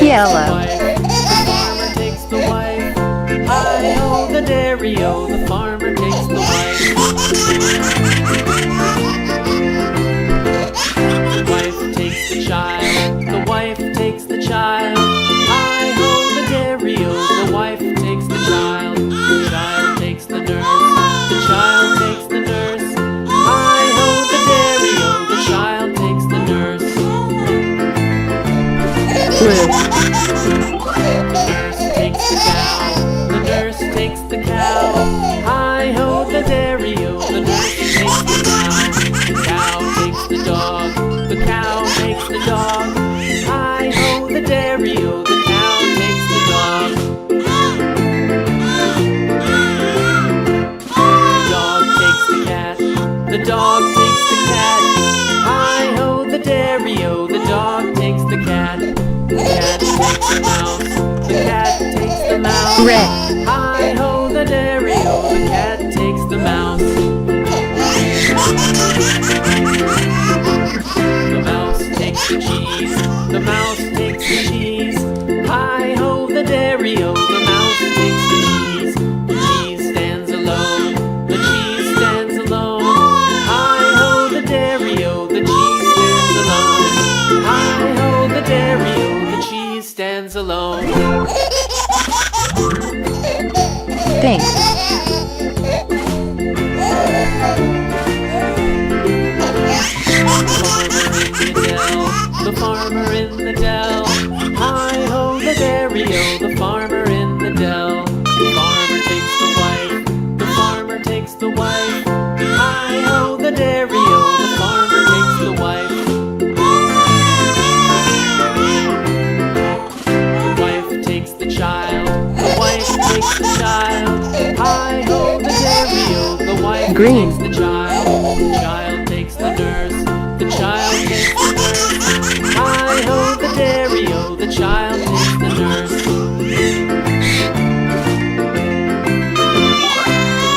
Yellow. The farmer takes the wife. Hi-ho, the dairy-o, the farmer takes the wife. The wife takes the child. The wife takes the child. Hi-ho, the dairy-o, the wife takes the child. The child takes the nurse. The child takes the nurse. Hi-ho, the dairy-o, the child takes the nurse. The nurse takes the cow. Hi-ho, the dairy-o, the nurse takes the cow. The cow takes the dog. The cow takes the dog. Hi-ho, the dairy-o, the cow takes the dog. The dog takes the cat. The dog takes the cat. Hi-ho, the dairy-o, the dog takes the cat. The cat takes the mouse. The cat takes the mouse. Red. Hi-ho, the dairy-o, the cat takes the mouse. The mouse takes the cheese. The mouse takes the cheese. Hi-ho, the dairy-o, the mouse takes the cheese. The cheese stands alone. The cheese stands alone. Hi-ho, the dairy-o, the cheese stands alone. Hi-ho, the dairy-o, the cheese stands alone. Thanks. The farmer in the dell. Hi-ho, the dairy-o, the farmer in the dell. The farmer takes the wife. The farmer takes the wife. Hi-ho, the dairy-o, the farmer takes the wife. The wife takes the child. The wife takes the child. Hi-ho, the dairy-o, the wife Green. takes the child. The child takes the nurse. The child takes the nurse. Hi-ho, the dairy-o, the child takes the nurse. The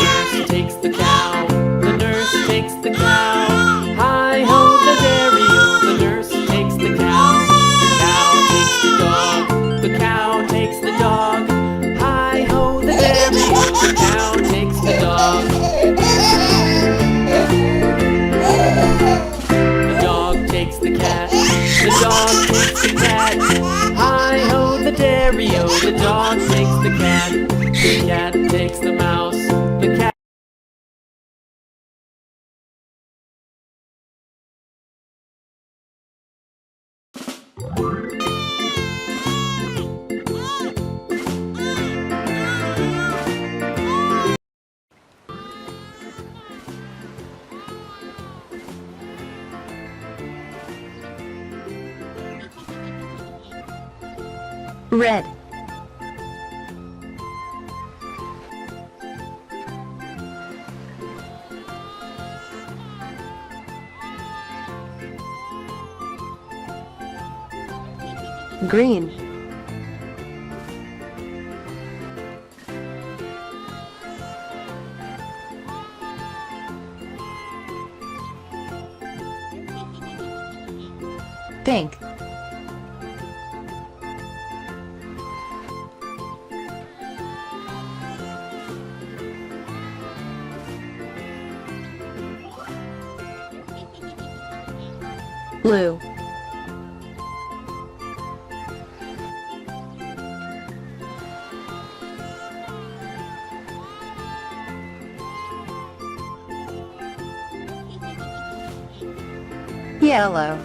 nurse takes the cow. The nurse takes the cow. Hi-ho, the dairy-o, the nurse takes the cow. The cow takes the dog. The cow takes the dog. Hi-ho, the dairy-o, the cow takes the dog. The dog takes the cat. The dog takes the cat. Hi-ho, the dairy-o, the dog takes the cat. The cat takes the mouse. The cat. Red. Green. Pink. Blue. Yellow.